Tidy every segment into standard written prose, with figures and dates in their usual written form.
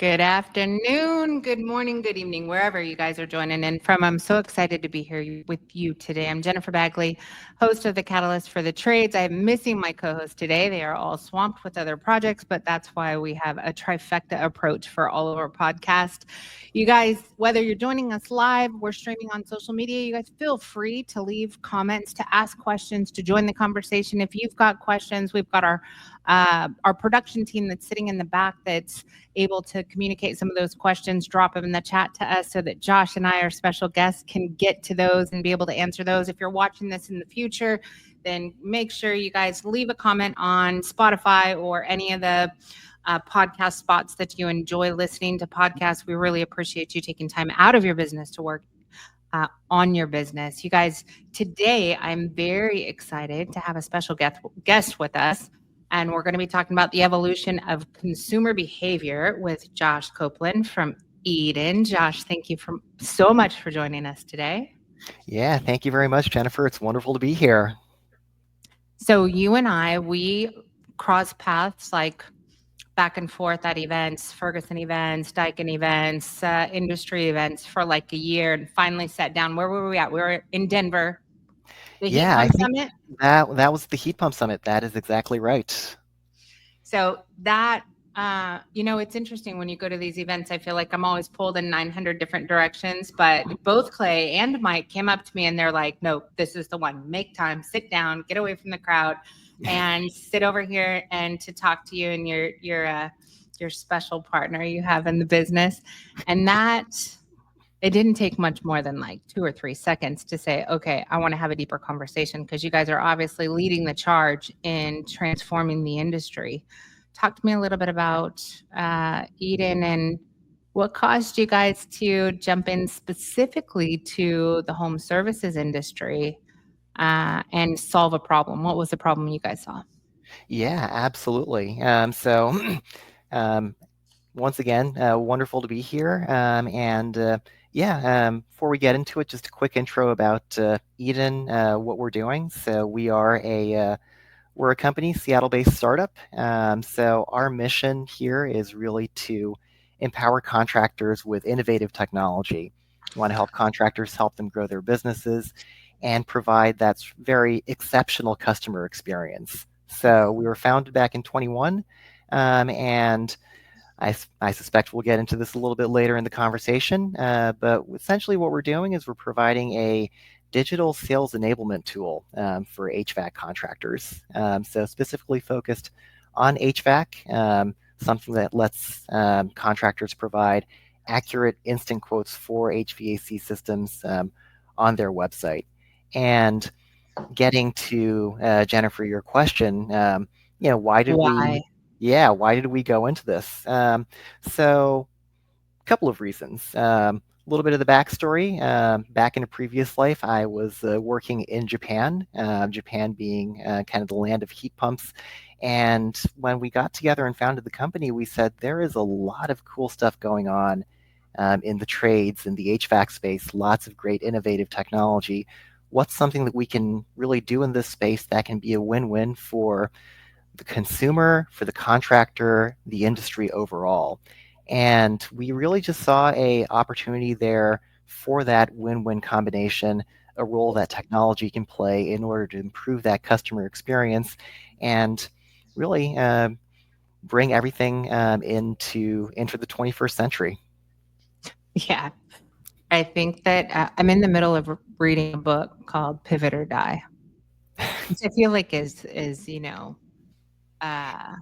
Good afternoon, good morning, good evening, wherever you guys are joining in from. I'm so excited to be here with you today. I'm Jennifer Bagley, host of the Catalyst for the Trades. I'm missing my co-host today. They are all swamped with other projects, but that's why we have a trifecta approach for all of our podcasts. You guys, whether you're joining us live, we're streaming on social media, you guys feel free to leave comments, to ask questions, to join the conversation. If you've got questions, we've got our production team that's sitting in the back that's able to communicate some of those questions, drop them in the chat to us so that Josh and I, our special guests, can get to those and be able to answer those. If you're watching this in the future, then make sure you guys leave a comment on Spotify or any of the podcast spots that you enjoy listening to podcasts. We really appreciate you taking time out of your business to work on your business. You guys, today I'm very excited to have a special guest with us. And we're going to be talking about the evolution of consumer behavior with Josh Koplin from Eden. Josh, thank you so much for joining us today. Yeah, thank you very much, Jennifer. It's wonderful to be here. So you and we cross paths like back and forth at events, Ferguson events, Daikin events, industry events for like a year, and finally sat down. Where were we at? We were in Denver, the Heat Yeah, I Pump think Summit. that was the Heat Pump Summit. That is exactly right. So that, it's interesting when you go to these events. I feel like I'm always pulled in 900 different directions, but both Clay and Mike came up to me and they're like, no, this is the one. Make time, sit down, get away from the crowd and sit over here and to talk to you and your special partner you have in the business. And that, it didn't take much more than like 2 or 3 seconds to say, okay, I want to have a deeper conversation because you guys are obviously leading the charge in transforming the industry. Talk to me a little bit about Eden and what caused you guys to jump in specifically to the home services industry and solve a problem. What was the problem you guys saw? Yeah, absolutely. Um, Once again, wonderful to be here. Before we get into it, just a quick intro about Eden, what we're doing. So we're a company, Seattle-based startup. So our mission here is really to empower contractors with innovative technology. We want to help contractors help them grow their businesses and provide that very exceptional customer experience. So we were founded back in 21, and I suspect we'll get into this a little bit later in the conversation, but essentially what we're doing is we're providing a digital sales enablement tool for HVAC contractors. So specifically focused on HVAC, something that lets contractors provide accurate instant quotes for HVAC systems on their website. And getting to Jennifer, your question, why did Why? why did we go into this? So a couple of reasons. A little bit of the backstory. Back in a previous life, I was working in Japan, Japan being kind of the land of heat pumps. And when we got together and founded the company, we said there is a lot of cool stuff going on in the trades, in the HVAC space, lots of great innovative technology. What's something that we can really do in this space that can be a win-win for the consumer, for the contractor, the industry overall? And we really just saw a opportunity there for that win-win combination, a role that technology can play in order to improve that customer experience and really bring everything into the 21st century. Yeah. I think that I'm in the middle of reading a book called Pivot or Die, which I feel like uh,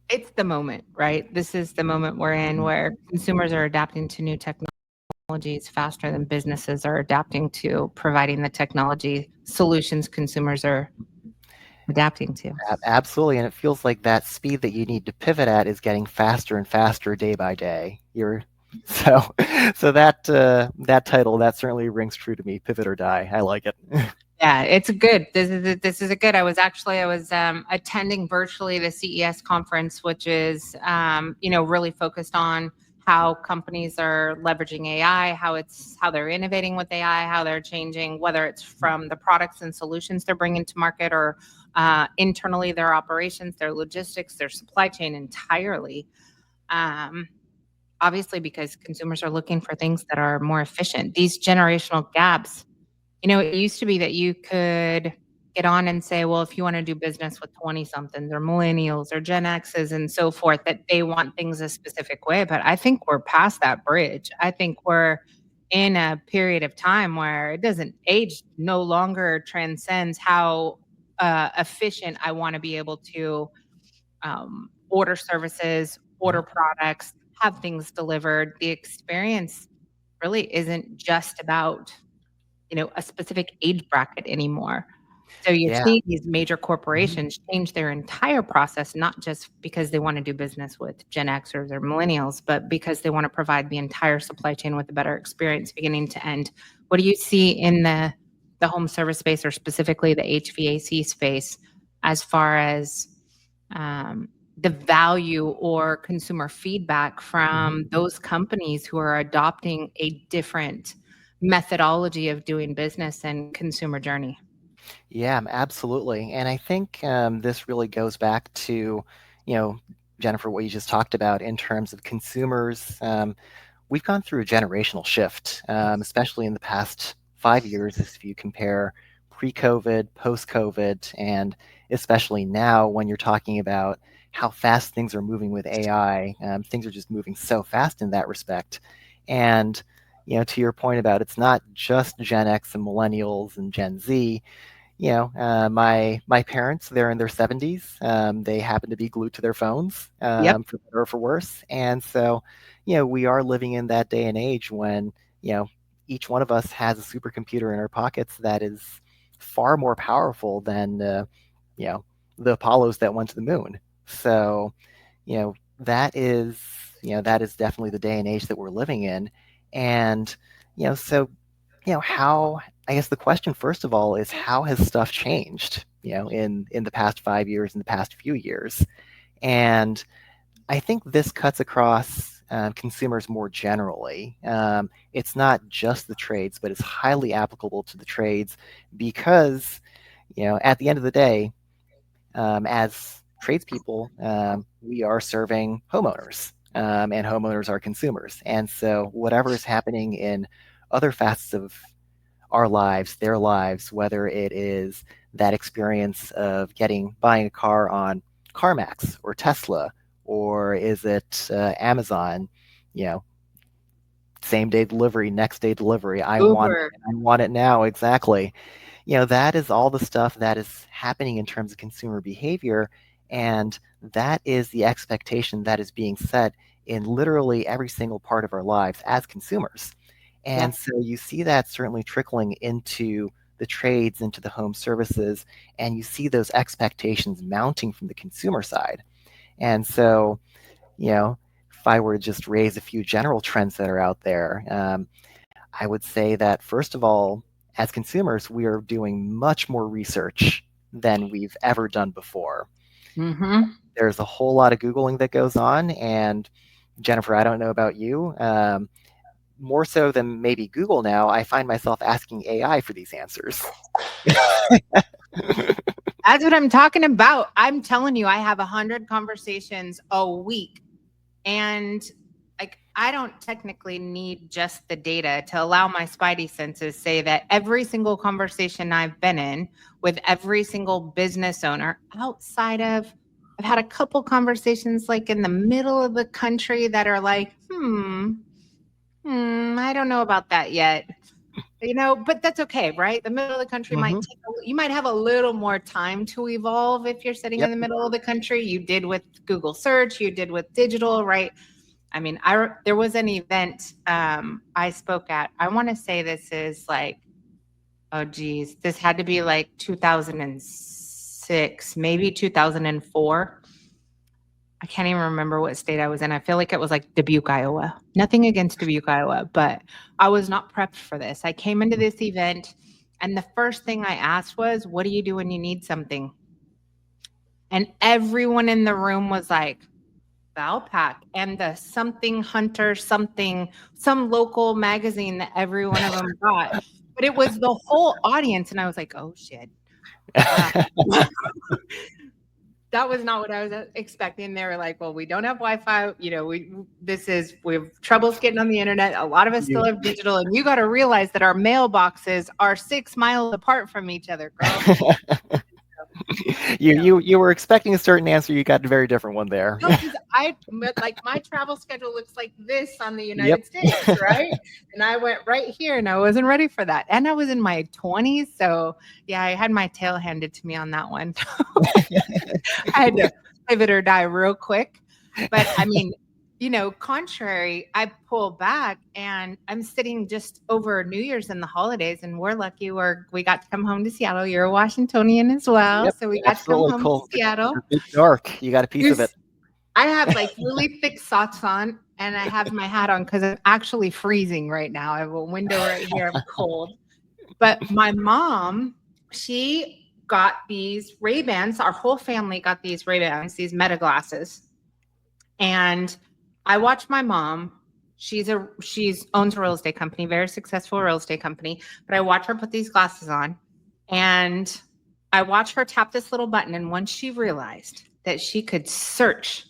it's the moment, right? This is the moment we're in where consumers are adapting to new technologies faster than businesses are adapting to providing the technology solutions consumers are adapting to. Absolutely, and it feels like that speed that you need to pivot at is getting faster and faster day by day. You're so so that title that certainly rings true to me. Pivot or die. I like it. Yeah, it's good. This is a good. I was attending virtually the CES conference, which is really focused on how companies are leveraging AI, how they're innovating with AI, how they're changing, whether it's from the products and solutions they're bringing to market or internally their operations, their logistics, their supply chain entirely. Um, obviously because consumers are looking for things that are more efficient. These generational gaps, it used to be that you could get on and say, well, if you want to do business with 20 somethings or millennials or Gen X's and so forth, that they want things a specific way. But I think we're past that bridge. I think we're in a period of time where it doesn't age no longer transcends how efficient I want to be able to order services, order products, have things delivered. The experience really isn't just about a specific age bracket anymore. So you're Yeah. seeing these major Mhm. corporations change their entire process, not just because they want to do business with Gen Xers or millennials, but because they want to provide the entire supply chain with a better experience beginning to end. What do you see in the home service space, or specifically the HVAC space, as far as the value or consumer feedback Mhm. from those companies who are adopting a different methodology of doing business and consumer journey? Yeah, absolutely. And I think this really goes back to, you know, Jennifer, what you just talked about in terms of consumers. We've gone through a generational shift, especially in the past 5 years, if you compare pre-COVID, post-COVID, and especially now when you're talking about how fast things are moving with AI. Things are just moving so fast in that respect. And to your point about it's not just Gen X and millennials and Gen Z. My parents, they're in their 70s. They happen to be glued to their phones, Yep. for better or for worse. And so, we are living in that day and age when, you know, each one of us has a supercomputer in our pockets that is far more powerful than, you know, the Apollos that went to the moon. So, that is definitely the day and age that we're living in. And, so how I guess the question first of all is how has stuff changed, in the past 5 years, in the past few years? And I think this cuts across consumers more generally. It's not just the trades, but it's highly applicable to the trades because, at the end of the day, as tradespeople, we are serving homeowners, and homeowners are consumers. And so whatever is happening in other facets of our lives, their lives, whether it is that experience of buying a car on CarMax or Tesla, or is it Amazon, you know, same day delivery, next day delivery. I want Uber. it, I want it now, exactly. That is all the stuff that is happening in terms of consumer behavior, and that is the expectation that is being set in literally every single part of our lives as consumers. And Yep. so you see that certainly trickling into the trades, into the home services, and you see those expectations mounting from the consumer side. And so, you know, if I were to just raise a few general trends that are out there, I would say that first of all, as consumers, we are doing much more research than we've ever done before. Mhm. There's a whole lot of Googling that goes on. And Jennifer, I don't know about you, more so than maybe Google now, I find myself asking AI for these answers. That's what I'm talking about. I'm telling you, I have 100 conversations a week. And like, I don't technically need just the data to allow my spidey senses say that every single conversation I've been in with every single business owner outside of, I've had a couple conversations like in the middle of the country that are like, I don't know about that yet. But that's okay, right? The middle of the country Hmm. you might have a little more time to evolve if you're sitting in Yep. the middle of the country. You did with Google search, you did with digital, right? I mean, there was an event I spoke at. I want to say this is like, oh geez, this had to be like 2006, maybe 2004. I can't even remember what state I was in. I feel like it was like Dubuque, Iowa. Nothing against Dubuque, Iowa, but I was not prepped for this. I came into this event, and the first thing I asked was, "What do you do when you need something?" And everyone in the room was like, Valpak and the something hunter something, some local magazine that every one of them got. But it was the whole audience, and I was like, "Oh shit." Uh, that was not what I was expecting. They were like, well, we don't have Wi-Fi. We have troubles getting on the internet. A lot of us still You, have digital, and you got to realize that our mailboxes are 6 miles apart from each other, girl. you were expecting a certain answer. You got a very different one there. No, because my travel schedule looks like this on the Yep. United States, right? And I went right here and I wasn't ready for that. And I was in my 20s. So yeah, I had my tail handed to me on that one. I had to pivot or die real quick. But I mean, contrary, I pull back and I'm sitting just over New Year's and the holidays, and we're lucky we got to come home to Seattle. You're a Washingtonian as well. Yep. So we got to come Absolutely home to cool. Seattle. You're big dark. You got a piece of it. I have like really thick socks on and I have my hat on because I'm actually freezing right now. I have a window right here. I'm cold. But my mom, she got these Ray-Bans. Our whole family got these Ray-Bans, these Meta glasses. And I watched my mom. She's owns a real estate company, very successful real estate company. But I watch her put these glasses on, and I watch her tap this little button. And once she realized that she could search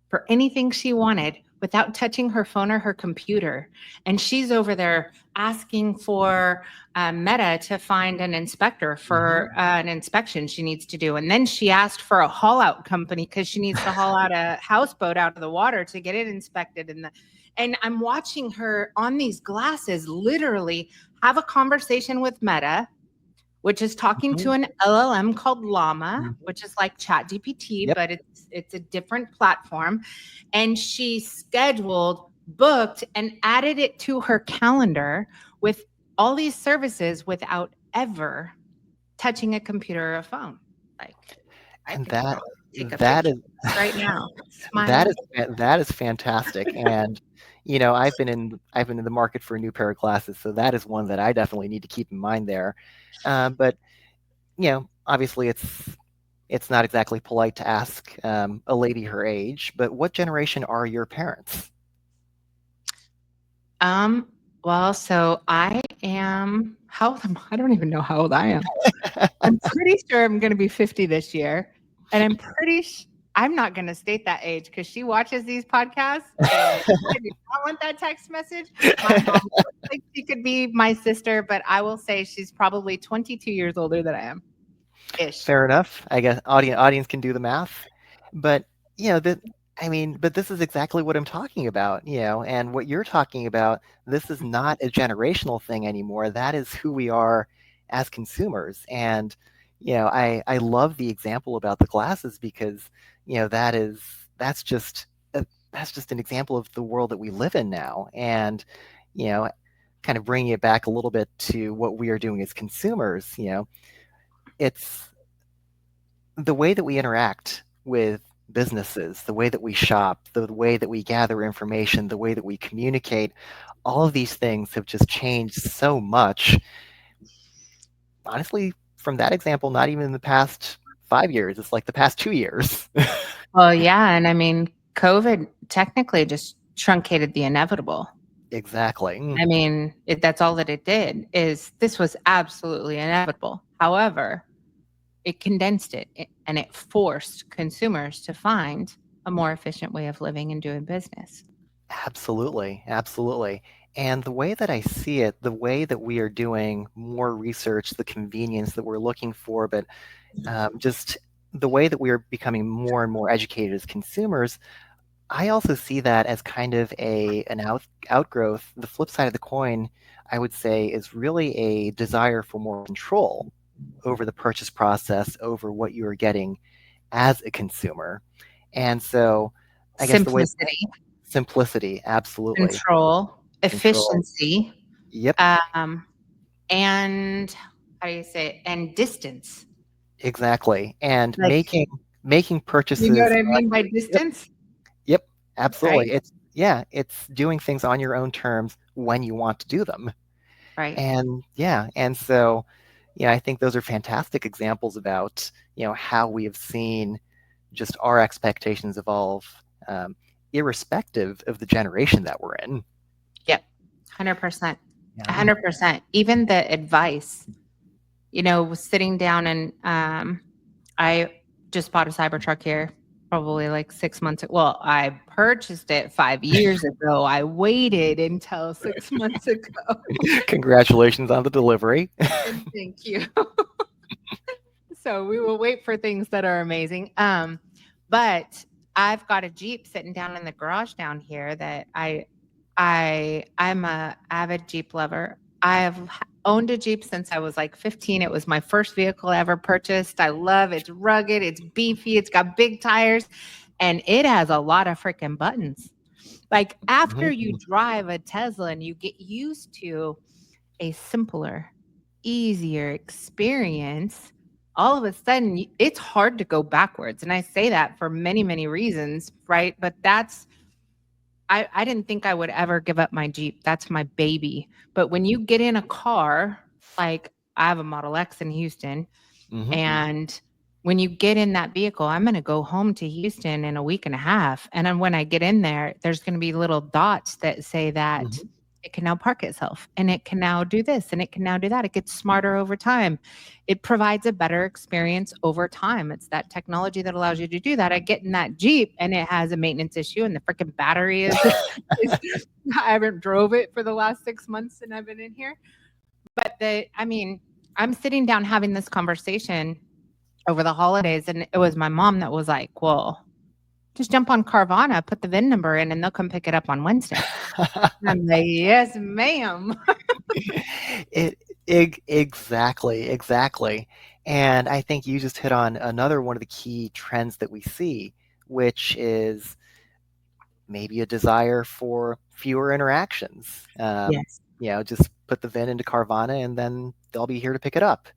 for anything she wanted without touching her phone or her computer, and she's over there asking for Meta to find an inspector for an inspection she needs to do. And then she asked for a haul out company because she needs to haul out a houseboat out of the water to get it inspected. And I'm watching her on these glasses literally have a conversation with Meta, which is talking to an LLM called Llama, which is like ChatGPT, Yep. but it's a different platform. And she scheduled, booked, and added it to her calendar with all these services without ever touching a computer or a phone. Like, And that take a that picture is right now. that Smiling. is fantastic. And I've been in the market for a new pair of glasses, so that is one that I definitely need to keep in mind there. But obviously it's not exactly polite to ask a lady her age. But what generation are your parents? Well, so I am, how old am I? I don't even know how old I am. I'm pretty sure I'm going to be 50 this year. And I'm not going to state that age because she watches these podcasts and I do not want that text message. My mom looks like she could be my sister, but I will say she's probably 22 years older than I am. Ish. Fair enough. I guess audience can do the math. But but this is exactly what I'm talking about, and what you're talking about. This is not a generational thing anymore. That is who we are as consumers. And I love the example about the glasses because that's just that's just an example of the world that we live in now. And you know, kind of bringing it back a little bit to what we are doing as consumers. It's the way that we interact with businesses, the way that we shop, the way that we gather information, the way that we communicate, all of these things have just changed so much. Honestly, from that example, not even in the past 5 years, it's like the past 2 years. Well, yeah. And I mean, COVID technically just truncated the inevitable. Exactly. I mean, that's all that it did. Is this was absolutely inevitable. However, it condensed it and it forced consumers to find a more efficient way of living and doing business. Absolutely, absolutely. And the way that I see it, the way that we are doing more research, the convenience that we're looking for, but just the way that we are becoming more and more educated as consumers, I also see that as kind of an outgrowth. The flip side of the coin, I would say, is really a desire for more control over the purchase process, over what you are getting as a consumer. And so I guess the way Simplicity, simplicity, absolutely. control, Control. efficiency, Yep, and how do you say it? And distance. exactly. And Like, making you know what purchases I on mean by yep, distance, yep, right? absolutely. It's doing things on your own terms when you want to do them. Right. And so, I think those are fantastic examples about, how we have seen just our expectations evolve, irrespective of the generation that we're in. Yep. 100%. Yeah. 100%. Even the advice, was sitting down and I just bought a Cybertruck here, probably like 6 months. Well, I purchased it 5 years ago. I waited until 6 months ago. Congratulations on the delivery. And thank you. So we will wait for things that are amazing. But I've got a Jeep sitting down in the garage down here that I'm a avid Jeep lover. Owned a Jeep since I was like 15. It was my first vehicle I ever purchased. I love it's rugged, it's beefy, it's got big tires, and it has a lot of freaking buttons. Like after you Mhm. drive a Tesla and you get used to a simpler, easier experience, all of a sudden it's hard to go backwards. And I say that for many, many reasons, right? But I didn't think I would ever give up my Jeep. That's my baby. But when you get in a car, like I have a Model X in Houston, Mhm. and when you get in that vehicle, I'm going to go home to Houston in a week and a half. And then when I get in there, there's going to be little dots that say that Mhm. it can now park itself and it can now do this and it can now do that. It gets smarter over time. It provides a better experience over time. It's that technology that allows you to do that. I get in that Jeep and it has a maintenance issue and the freaking battery is I haven't drove it for the last 6 months and I've been in here. But I'm sitting down having this conversation over the holidays, and it was my mom that was like, "Well, just jump on Carvana, put the VIN number in, and they'll come pick it up on Wednesday." And I'm like, "Yes, ma'am." Exactly, exactly. And I think you just hit on another one of the key trends that we see, which is maybe a desire for fewer interactions. Yes. Just put the VIN into Carvana and then they'll be here to pick it up.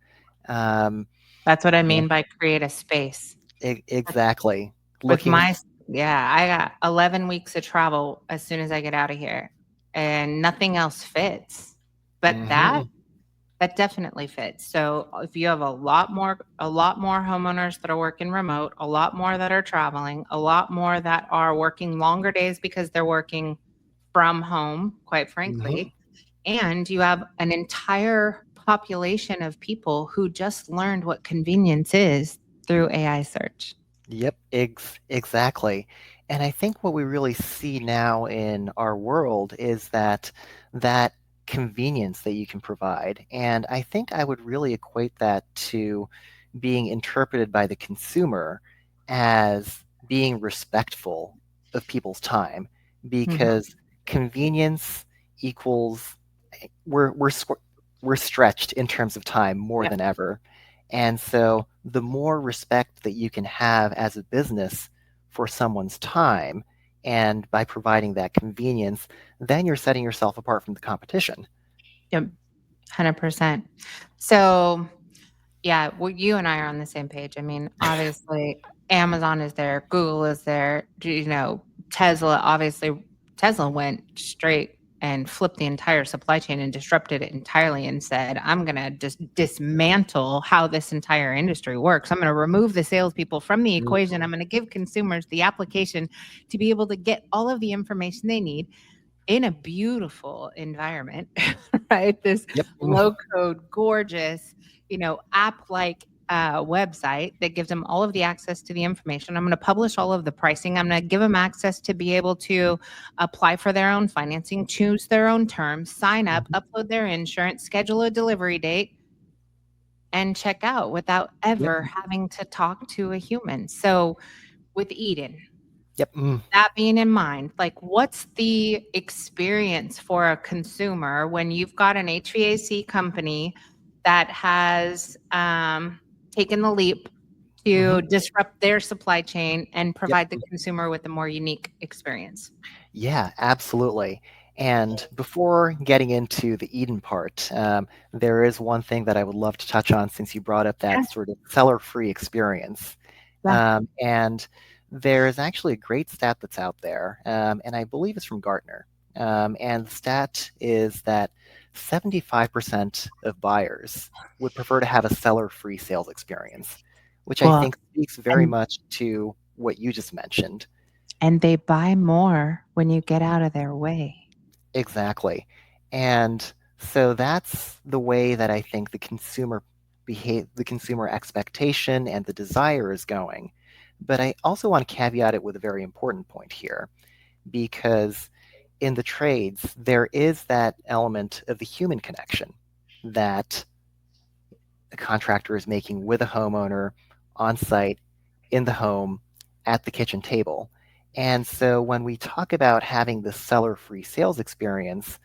Um, That's what I yeah, mean by create a space. exactly. With Looking. my Yeah, I got 11 weeks of travel as soon as I get out of here, and nothing else fits. But that Mhm. That definitely fits. So if you have a lot more homeowners that are working remote, a lot more that are traveling, a lot more that are working longer days because they're working from home, quite Mhm. frankly, and you have an entire population of people who just learned what convenience is through AI search. Yep, exactly. And I think what we really see now in our world is that convenience that you can provide. And I think I would really equate that to being interpreted by the consumer as being respectful of people's time, Mhm. because convenience equals we're stretched in terms of time more Yep. than ever. And so the more respect that you can have as a business for someone's time, and by providing that convenience, then you're setting yourself apart from the competition. Yep. 100%. So yeah, well, you and I are on the same page. I mean, obviously, Amazon is there, Google is there, Tesla, obviously, Tesla went straight and flipped the entire supply chain and disrupted it entirely and said, I'm going to just dismantle how this entire industry works. I'm going to remove the salespeople from the equation. I'm going to give consumers the application to be able to get all of the information they need in a beautiful environment, right? This Yep. low code, gorgeous, app like website that gives them all of the access to the information. I'm going to publish all of the pricing. I'm going to give them access to be able to apply for their own financing, choose their own terms, sign up, Mhm. upload their insurance, schedule a delivery date, and check out without Yep. ever having to talk to a human. So with Eden, Yep. that being in mind, like what's the experience for a consumer when you've got an HVAC company that has taken the leap Mhm. to disrupt their supply chain and Yep. provide the consumer with a more unique experience? Yeah, absolutely. And before getting into the Eden part, there is one thing that I would love to touch on since you brought up Yeah, that sort of seller-free experience. yeah. And there is actually a great stat that's out there, and I believe it's from Gartner. And the stat is that 75% of buyers would prefer to have a seller-free sales experience, which I Well, think speaks very and much to what you just mentioned. and they buy more when you get out of their way. Exactly. And so that's the way that I think the consumer the consumer expectation and the desire is going. But I also want to caveat it with a very important point here, because in the trades, there is that element of the human connection that a contractor is making with a homeowner on site, in the home, at the kitchen table. And so when we talk about having the seller-free sales experience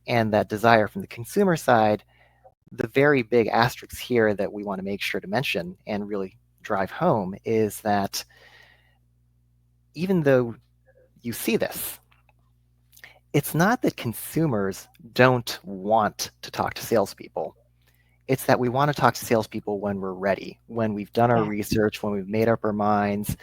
and that desire from the consumer side, the very big asterisk here that we want to make sure to mention and really drive home is that even though you see this, it's not that consumers don't want to talk to salespeople. It's that we want to talk to salespeople when we're ready, when we've done our Yeah. research, when we've made up our minds.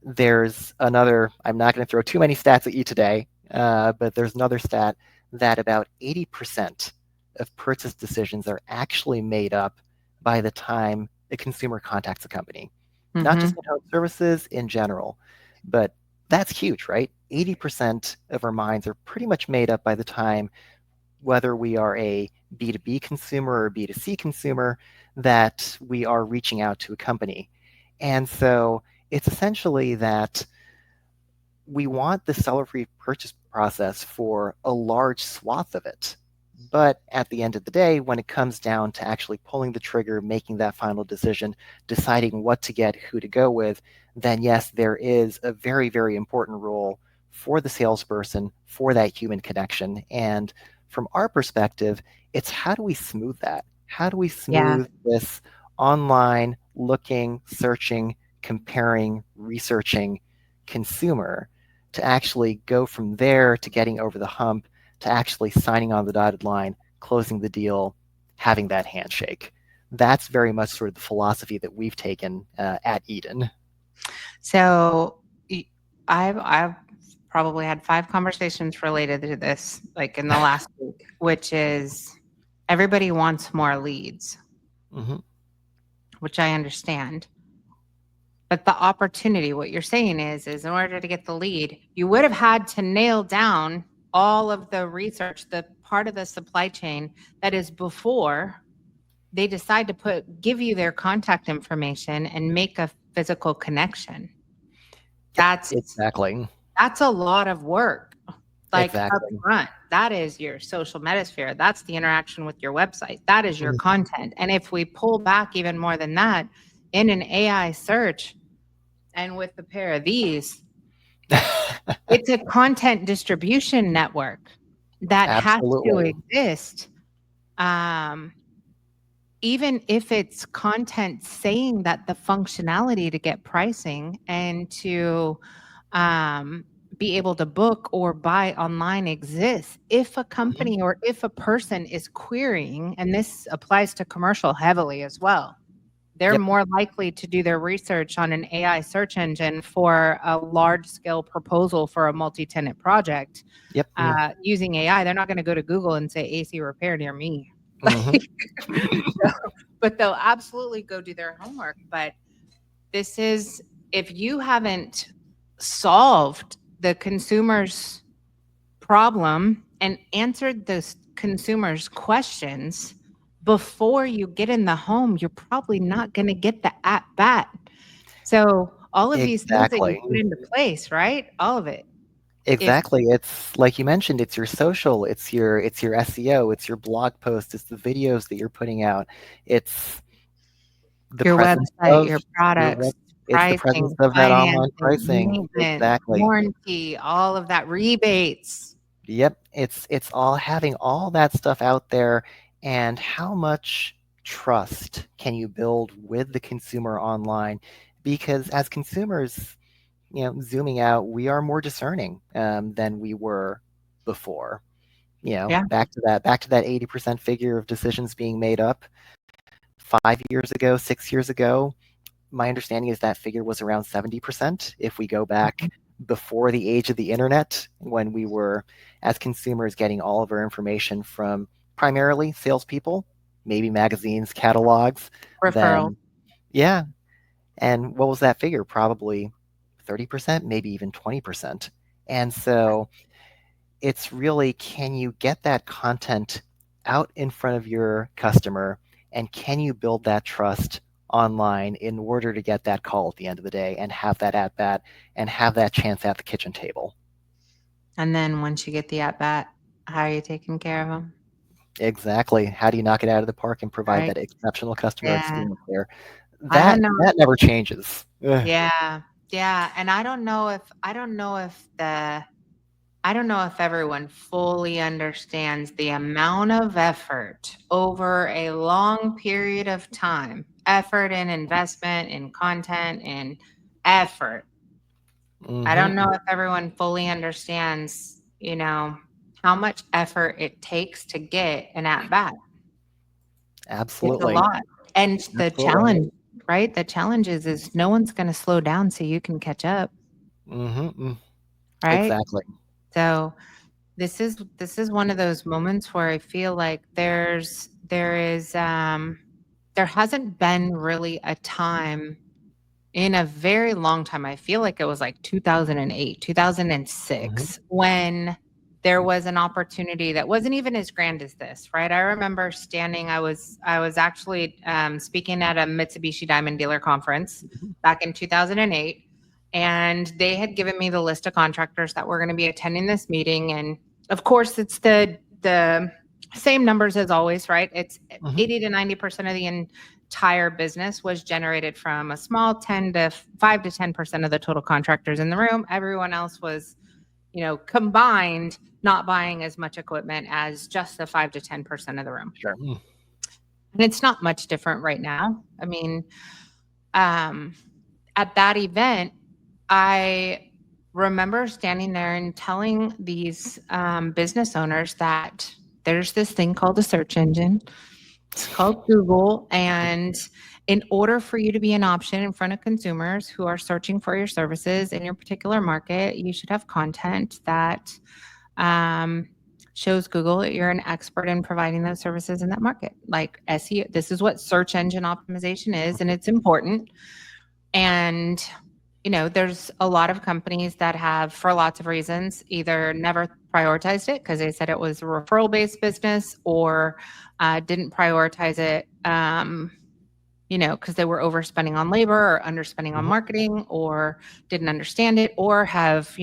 There's another, I'm not going to throw too many stats at you today, but there's another stat that about 80% of purchase decisions are actually made up by the time the consumer contacts a company. Not just Mm-hmm. in home services, in general. But that's huge, right? 80% of our minds are pretty much made up by the time, whether we are a B2B consumer or a B2C consumer, that we are reaching out to a company. And so it's essentially that we want the seller-free purchase process for a large swath of it. But at the end of the day, when it comes down to actually pulling the trigger, making that final decision, deciding what to get, who to go with, then yes, there is a very, very important role for the salesperson, for that human connection. And from our perspective, it's how do we smooth that? How do we Yeah. smooth this online looking, searching, comparing, researching consumer to actually go from there to getting over the hump to actually signing on the dotted line, closing the deal, having that handshake. That's very much sort of the philosophy that we've taken at Eden. So I've probably had 5 conversations related to this, like in the last week, which is everybody wants more leads, Mm-hmm. which I understand. But the opportunity, what you're saying is in order to get the lead, you would have had to nail down all of the research, the part of the supply chain that is before they decide to give you their contact information and make a physical connection. Yep, That's exactly. that's a lot of work. Like up Exactly. front, that is your social metasphere. That's the interaction with your website. That is your content. And if we pull back even more than that in an AI search and with a pair of these, it's a content distribution network that has to Absolutely. exist. Um, Even if it's content saying that the functionality to get pricing and to um, be able to book or buy online exists, if a Mhm. company or if a person is querying, and this applies to commercial heavily as well, they're Yep. more likely to do their research on an AI search engine for a large scale proposal for a multi tenant project Yep. using AI. They're not going to go to Google and say AC repair near me. Mm-hmm. So, but they'll absolutely go do their homework. But this is, if you haven't solved the consumer's problem and answered the consumer's questions before you get in the home, you're probably not going to get the at bat. So all of these things that you Exactly. put into place, right? All of it. If Exactly. It's like you mentioned, it's your social, it's your SEO, it's your blog post, it's the videos that you're putting out. It's the your presence website, of your your products, web, it's the presence pricing, of that online financing, pricing. maintenance, Exactly. warranty, all of that, rebates. Yep. It's all having all that stuff out there, and how much trust can you build with the consumer online? Because as consumers, zooming out, we are more discerning than we were before. Yeah, Back to that 80% figure of decisions being made up 5 years ago, 6 years ago. My understanding is that figure was around 70%. If we go back before the age of the internet, when we were, as consumers, getting all of our information from primarily salespeople, maybe magazines, catalogs, referral. then yeah. And what was that figure? Probably 30%, maybe even 20%. And so it's really, can you get that content out in front of your customer and can you build that trust online in order to get that call at the end of the day and have that at bat and have that chance at the kitchen table. And then once you get the at bat, how are you taking care of them? Exactly. How do you knock it out of the park and provide Right. that exceptional customer Yeah. experience there? I That don't know. that never changes. Ugh. Yeah. Yeah. And I don't know if everyone fully understands the amount of effort over a long period of time, effort and investment in content and effort. I don't Mhm. know if everyone fully understands, how much effort it takes to get an at bat. It's a Absolutely. lot. And the Absolutely. challenge, right? The challenge is no one's going to slow down so you can catch up, Mhm. right? Exactly. So this is one of those moments where I feel like there hasn't been really a time in a very long time. I feel like it was like 2008, Mhm. 2006 when there was an opportunity that wasn't even as grand as this, right? I remember I was actually speaking at a Mitsubishi Diamond dealer conference back in 2008, and they had given me the list of contractors that were going to be attending this meeting. And of course, it's the same numbers as always, right? It's Mhm. 80 to 90% of the entire business was generated from a small 10 to 5 to 10% of the total contractors in the room. Everyone else was, combined, not buying as much equipment as just the 5 to 10% of the room. Sure. And it's not much different right now. I mean, um, at that event, I remember standing there and telling these business owners that there's this thing called a search engine. It's called Google. And in order for you to be an option in front of consumers who are searching for your services in your particular market, you should have content that um, shows Google that you're an expert in providing those services in that market. Like SEO, this is what search engine optimization is, and it's important. And there's a lot of companies that have, for lots of reasons, either never prioritized it because they said it was a referral based business, or didn't prioritize it, because they were overspending on labor or underspending on Mhm. marketing, or didn't understand it, or have,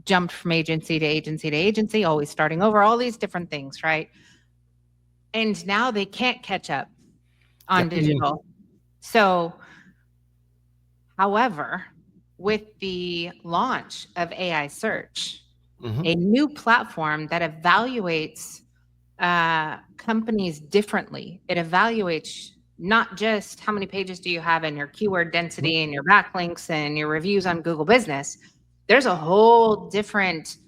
jumped from agency to agency to agency, always starting over, all these different things, right? And now they can't catch up on Yep. digital. So, however, with the launch of AI search, Mhm. a new platform that evaluates companies differently. It evaluates not just how many pages do you have in your keyword Mhm. density and your backlinks and your reviews on Google Business. There's a whole different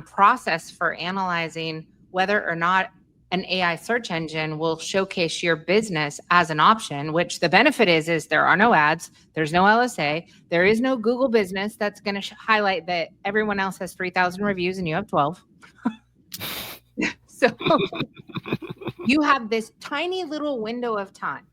process for analyzing whether or not an AI search engine will showcase your business as an option, which the benefit is there are no ads, there's no LSA, there is no Google Business that's going to highlight that everyone else has 3,000 reviews and you have 12. So you have this tiny little window of time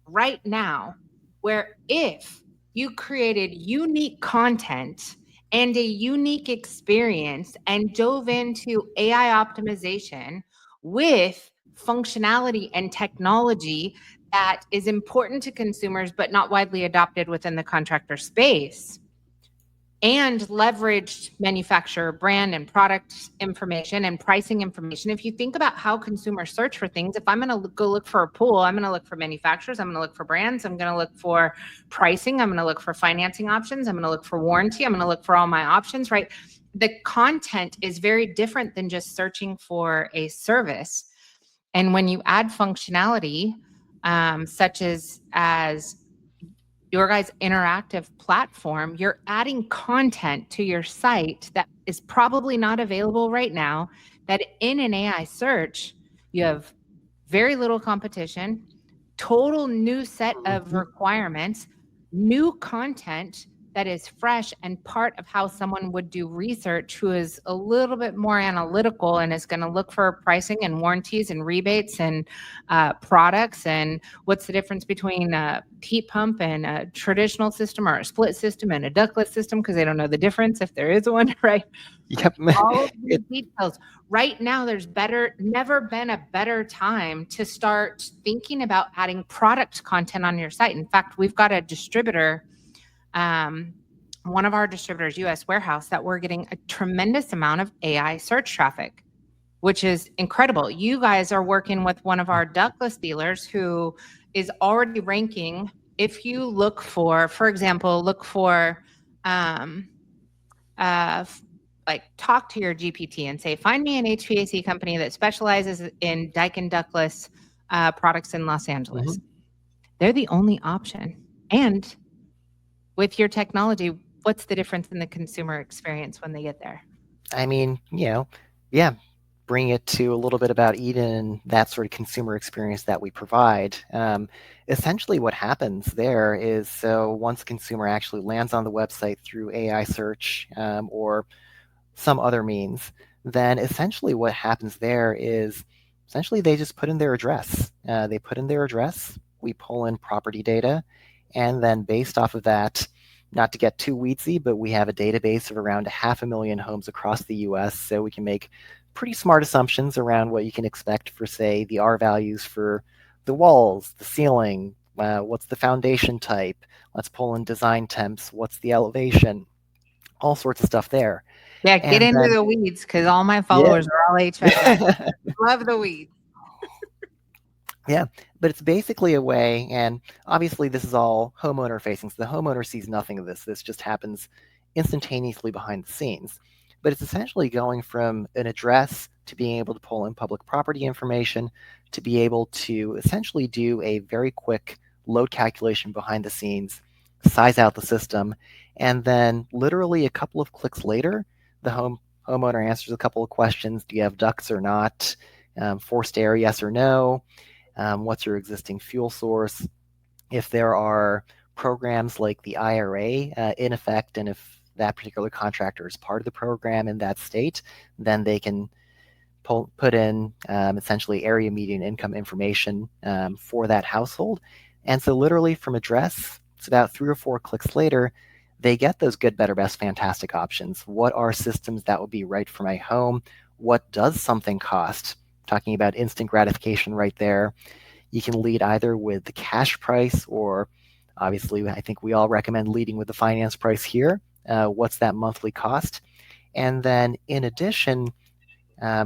right now where if you created unique content and a unique experience and dove into AI optimization with functionality and technology that is important to consumers but not widely adopted within the contractor space, and leveraged manufacturer brand and product information and pricing information. If you think about how consumers search for things, if I'm going to go look for a pool, I'm going to look for manufacturers, I'm going to look for brands, I'm going to look for pricing, I'm going to look for financing options, I'm going to look for warranty, I'm going to look for all my options, right? The content is very different than just searching for a service. And when you add functionality, such as your guys' interactive platform, you're adding content to your site that is probably not available right now. That in an AI search, you have very little competition, total new set of Mhm. requirements, new content that is fresh and part of how someone would do research who is a little bit more analytical and is going to look for pricing and warranties and rebates and products and what's the difference between a heat pump and a traditional system or a split system and a ductless system because they don't know the difference if there is one, right? Yep. All of these It, details. Right now, there's never been a better time to start thinking about adding product content on your site. In fact, we've got a distributor, one of our distributors, US Warehouse, that we're getting a tremendous amount of AI search traffic, which is incredible. You guys are working with one of our ductless dealers who is already ranking. If you look for example, look for um, uh, like talk to your GPT and say, find me an HVAC company that specializes in Daikin ductless products in Los Angeles. Mhm. They're the only option. And with your technology, what's the difference in the consumer experience when they get there? I mean, yeah, bring it to a little bit about Eden and that sort of consumer experience that we provide. Essentially, what happens there is so once a consumer actually lands on the website through AI search or some other means, then essentially what happens there is essentially they just put in their address. They put in their address, we pull in property data, and then based off of that, not to get too weedsy, but we have a database of around 500,000 homes across the US, so we can make pretty smart assumptions around what you can expect for, say, the R values for the walls, the ceiling, what's the foundation type, let's pull in design temps, what's the elevation, all sorts of stuff there. Yeah, get And into then the weeds because all my yeah. followers are all HVAC guys. Love the weeds. Yeah, but it's basically a way, and obviously this is all homeowner facing, so the homeowner sees nothing of this. This just happens instantaneously behind the scenes. But it's essentially going from an address to being able to pull in public property information to be able to essentially do a very quick load calculation behind the scenes, size out the system, and then literally a couple of clicks later, the homeowner answers a couple of questions. Do you have ducts or not? Forced air, yes or no? What's your existing fuel source? If there are programs like the IRA in effect, and if that particular contractor is part of the program in that state, then they can put in essentially area median income information for that household. And so literally from address, it's about 3 or 4 clicks later, they get those good, better, best, fantastic options. What are systems that would be right for my home? What does something cost? Talking about instant gratification right there. You can lead either with the cash price or obviously I think we all recommend leading with the finance price here. What's that monthly cost? And then in addition,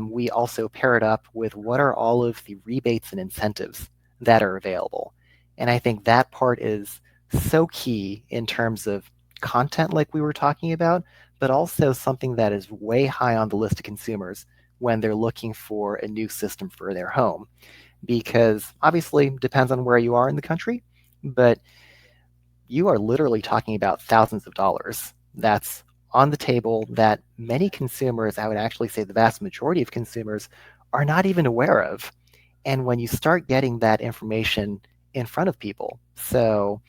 we also pair it up with what are all of the rebates and incentives that are available. And I think that part is so key in terms of content like we were talking about, but also something that is way high on the list of consumers when they're looking for a new system for their home. Because obviously it depends on where you are in the country, but you are literally talking about thousands of dollars that's on the table that many consumers, I would actually say the vast majority of consumers, are not even aware of. And when you start getting that information in front of people, so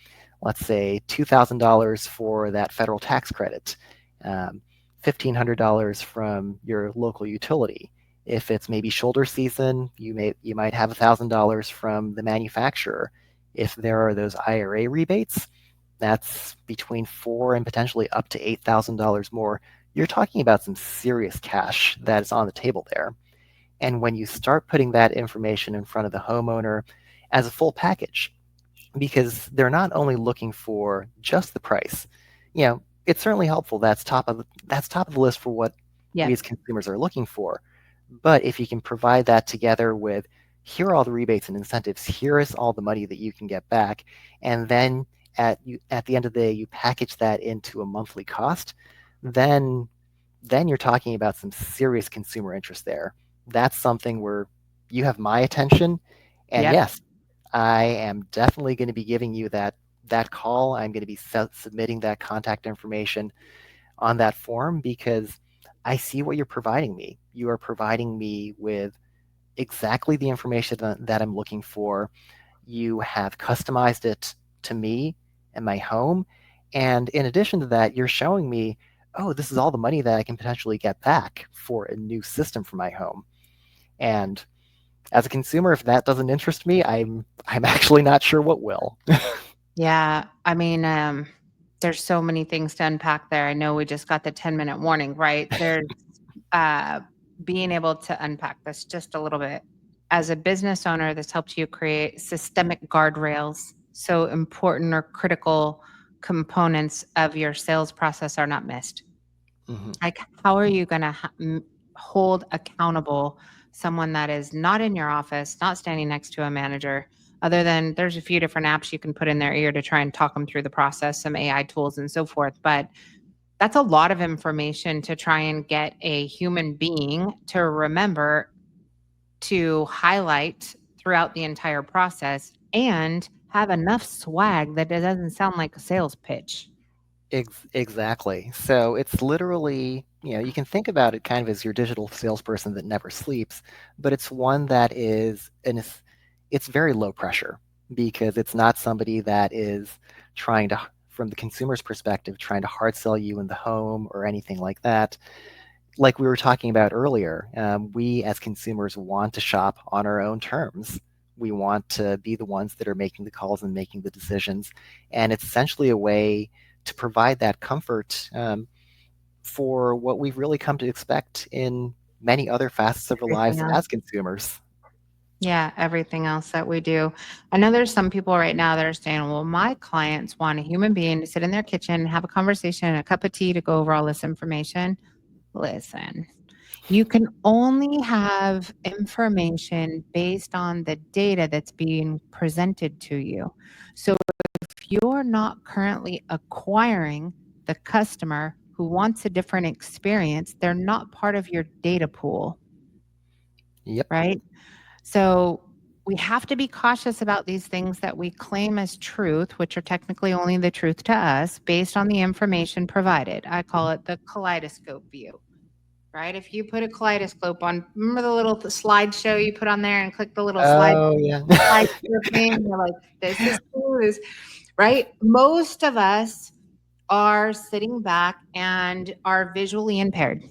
let's say $2,000 for that federal tax credit, $1,500 from your local utility. If it's maybe shoulder season, you might have $1,000 from the manufacturer. If there are those IRA rebates, that's between $4,000 and potentially up to $8,000 more. You're talking about some serious cash that is on the table there. And when you start putting that information in front of the homeowner as a full package, because they're not only looking for just the price, it's certainly helpful. That's top of the list for what we Yep. as consumers are looking for. But if you can provide that together with here are all the rebates and incentives, here is all the money that you can get back, and then at the end of the day you package that into a monthly cost, then you're talking about some serious consumer interest there. That's something where you have my attention, and Yep. yes, I am definitely going to be giving you that call. I'm going to be submitting that contact information on that form because I see what you're providing me. You are providing me with exactly the information that I'm looking for. You have customized it to me and my home, And in addition to that, you're showing me, oh, this is all the money that I can potentially get back for a new system for my home. And as a consumer, if that doesn't interest me, I'm actually not sure what will. Yeah, I mean, there's so many things to unpack there. I know we just got the 10-minute warning, right? There's uh, being able to unpack this just a little bit. As a business owner, this helps you create systemic guardrails. So important or critical components of your sales process are not missed. Hmm. Like, how are you going to hold accountable someone that is not in your office, not standing next to a manager, other than there's a few different apps you can put in their ear to try and talk them through the process, some AI tools and so forth. But that's a lot of information to try and get a human being to remember to highlight throughout the entire process and have enough swag that it doesn't sound like a sales pitch. Exactly. So it's literally, you can think about it kind of as your digital salesperson that never sleeps, but it's one that is, and it's very low pressure because it's not somebody that is trying to, from the consumer's perspective, trying to hard sell you in the home or anything like that. Like we were talking about earlier, we as consumers want to shop on our own terms. We want to be the ones that are making the calls and making the decisions. And it's essentially a way to provide that comfort for what we've really come to expect in many other facets of our Everything lives else. as consumers. Yeah, everything else that we do. I know there's some people right now that are saying, well, my clients want a human being to sit in their kitchen, have a conversation, and a cup of tea to go over all this information. Listen, you can only have information based on the data that's being presented to you. So if you're not currently acquiring the customer who wants a different experience, they're not part of your data pool, Yep, right? So we have to be cautious about these things that we claim as truth, which are technically only the truth to us based on the information provided. I call it the kaleidoscope view, right? If you put a kaleidoscope on, remember the little slideshow you put on there and click the little oh yeah. slide thing? You're like, this is cool, this, right? Most of us are sitting back and are visually impaired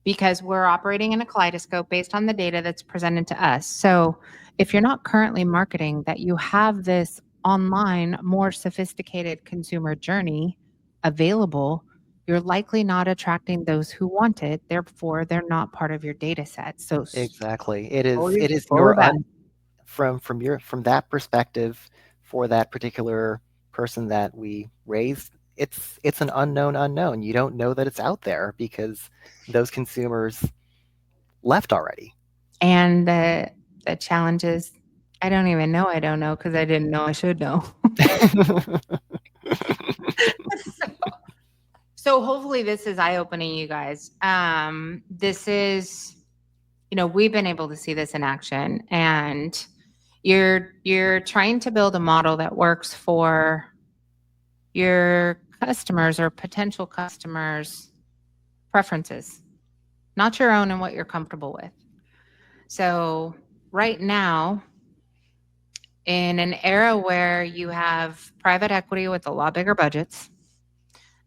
because we're operating in a kaleidoscope based on the data that's presented to us. So if you're not currently marketing that you have this online, more sophisticated consumer journey available, you're likely not attracting those who want it. Therefore, they're not part of your data set. So Exactly. It is slowly it is roll your it back. from that perspective for that particular person that we raised, it's an unknown. You don't know that it's out there because those consumers left already. And the challenge is I don't even know I don't know because I didn't know I should know. So hopefully this is eye-opening, you guys. This is, we've been able to see this in action, and you're trying to build a model that works for your customers or potential customers' preferences, not your own and what you're comfortable with. So right now, in an era where you have private equity with a lot bigger budgets,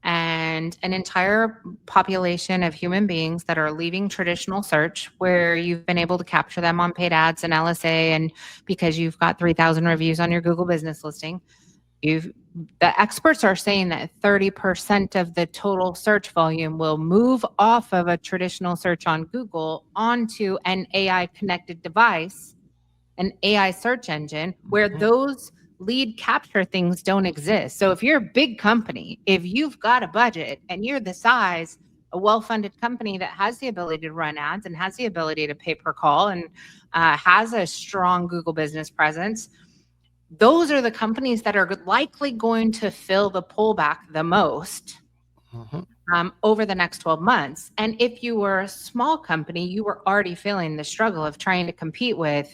and an entire population of human beings that are leaving traditional search where you've been able to capture them on paid ads and LSA and because you've got 3,000 reviews on your Google business listing. You've The experts are saying that 30% of the total search volume will move off of a traditional search on Google onto an AI connected device, an AI search engine where Mhm. those lead capture things don't exist. So if you're a big company, if you've got a budget and you're the size, a well-funded company that has the ability to run ads and has the ability to pay per call and has a strong Google business presence, those are the companies that are likely going to fill the pullback the most Mhm. over the next 12 months. And if you were a small company, you were already feeling the struggle of trying to compete with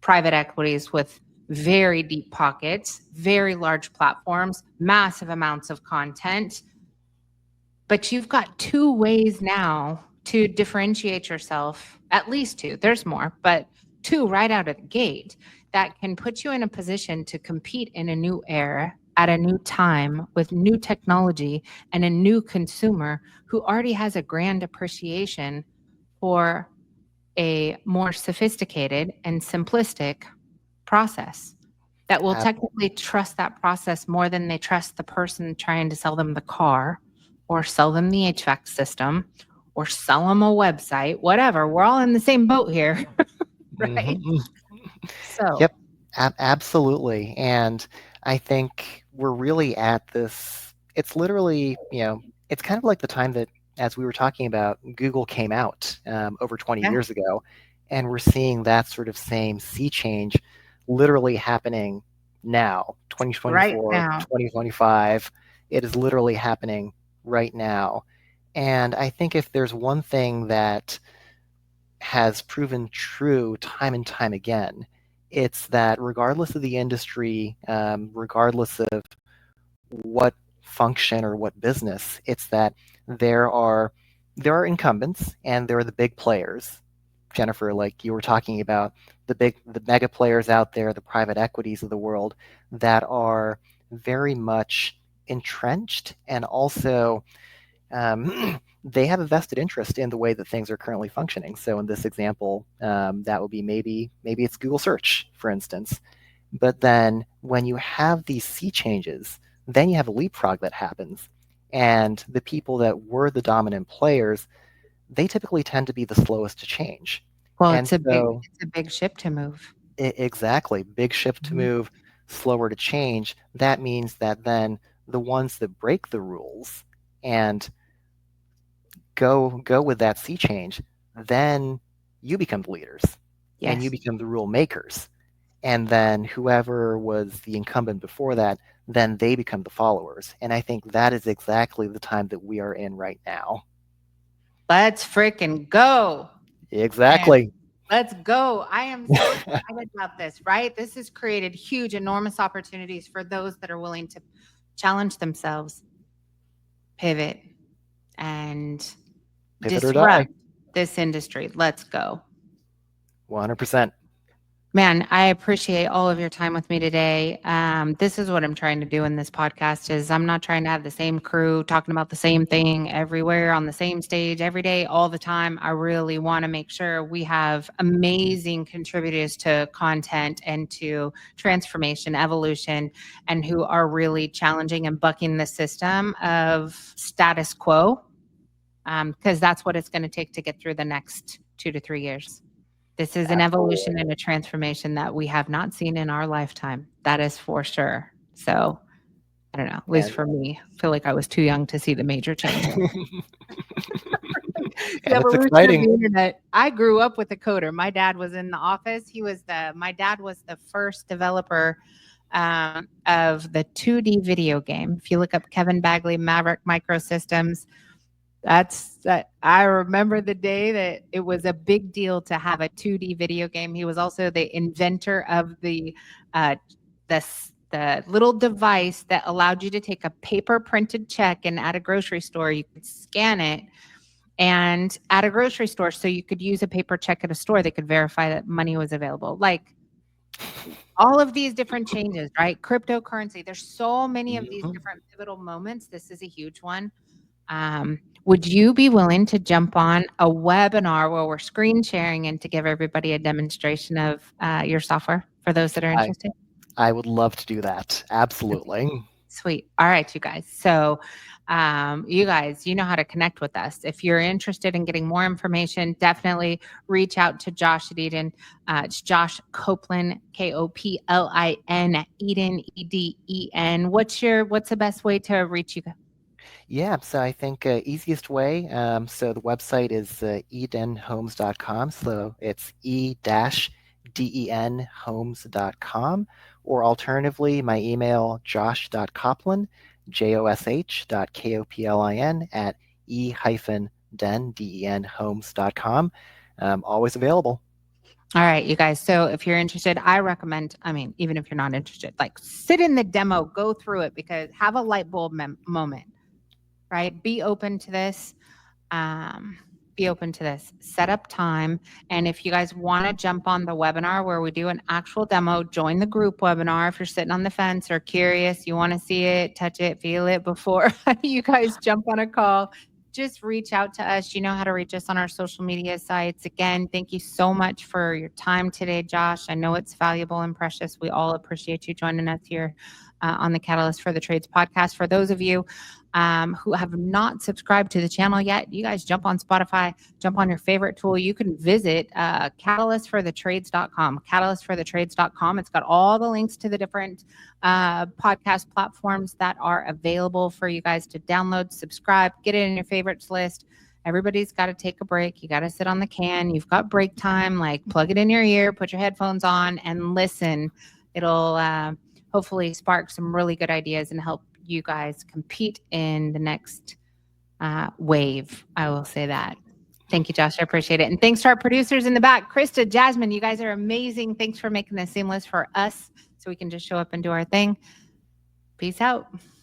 private equities with very deep pockets, very large platforms, massive amounts of content. But you've got two ways now to differentiate yourself, at least two, there's more, but two right out of the gate that can put you in a position to compete in a new era at a new time with new technology and a new consumer who already has a grand appreciation for a more sophisticated and simplistic process that will Ab- technically trust that process more than they trust the person trying to sell them the car or sell them the HVAC system or sell them a website, whatever. We're all in the same boat here, right? mhm. So, Yep, absolutely. And I think we're really at this. It's literally, it's kind of like the time that, as we were talking about, Google came out over 20 yeah, years ago. And we're seeing that sort of same sea change literally happening now, right 2024, now. 2025. It is literally happening right now. And I think if there's one thing that has proven true time and time again. It's that regardless of the industry, regardless of what function or what business, it's that there are there are incumbents and there are the big players. Jennifer, like you were talking about, the mega players out there, the private equities of the world that are very much entrenched and also they have a vested interest in the way that things are currently functioning. So in this example, that would be maybe it's Google search, for instance. But then when you have these sea changes, then you have a leapfrog that happens. And the people that were the dominant players, they typically tend to be the slowest to change. Well, And so, it's a big ship to move. exactly, big shift to Mhm. move, slower to change. That means that then the ones that break the rules and go with that sea change, then you become the leaders and you Yes. become the rule makers. And then whoever was the incumbent before that, then they become the followers. And I think that is exactly the time that we are in right now. Let's freaking go. Man, Exactly. let's go. I am so excited about this, right? This has created huge, enormous opportunities for those that are willing to challenge themselves, pivot, and Pivot or disrupt die. this industry. Let's go. 100%. Man, I appreciate all of your time with me today. This is what I'm trying to do in this podcast is I'm not trying to have the same crew talking about the same thing everywhere on the same stage every day, all the time. I really want to make sure we have amazing contributors to content and to transformation, evolution, and who are really challenging and bucking the system of status quo, because that's what it's going to take to get through the next 2 to 3 years. This is an evolution Absolutely. and a transformation that we have not seen in our lifetime. That is for sure. So, I don't know, at least And for me, I feel like I was too young to see the major changes. The and it's evolution of exciting. the internet. I grew up with a coder. My dad was in the office. My dad was the first developer of the 2D video game. If you look up Kevin Bagley, Maverick Microsystems, that's that. I remember the day that it was a big deal to have a 2D video game. He was also the inventor of uh, the little device that allowed you to take a paper printed check and at a grocery store you could scan it and at a grocery store so you could use a paper check at a store they could verify that money was available. Like all of these different changes, right? Cryptocurrency. There's so many of these Mhm. different pivotal moments. This is a huge one. Would you be willing to jump on a webinar where we're screen sharing and to give everybody a demonstration of your software for those that are I interested? I would love to do that. Absolutely. Sweet. All right, you guys. So, you guys, you know how to connect with us. If you're interested in getting more information, definitely reach out to Josh at Eden. It's Josh Koplin, Koplin, Eden, Eden. What's the best way to reach you? Yeah, so I think easiest way, so the website is edenhomes.com. So it's e-denhomes.com. Or alternatively, my email, josh.koplin, josh.koplin at e-den, always available. All right, you guys. So if you're interested, I recommend, I mean, even if you're not interested, like sit in the demo, go through it because have a light bulb moment, right? Be open to this. Um, be open to this. Set up time. And if you guys want to jump on the webinar where we do an actual demo, join the group webinar. If you're sitting on the fence or curious, you want to see it, touch it, feel it before you guys jump on a call, just reach out to us. You know how to reach us on our social media sites. Again, thank you so much for your time today, Josh. I know it's valuable and precious. We all appreciate you joining us here on the Catalyst for the Trades podcast. For those of you who have not subscribed to the channel yet, you guys jump on Spotify, jump on your favorite tool. You can visit catalystforthetrades.com, catalystforthetrades.com. It's got all the links to the different podcast platforms that are available for you guys to download, subscribe, get it in your favorites list. Everybody's got to take a break. You got to sit on the can. You've got break time, like plug it in your ear, put your headphones on and listen. It'll hopefully spark some really good ideas and help you guys compete in the next wave. I will say that. Thank you, Josh. I appreciate it. And thanks to our producers in the back, Krista, Jasmine, you guys are amazing. Thanks for making this seamless for us so we can just show up and do our thing. Peace out.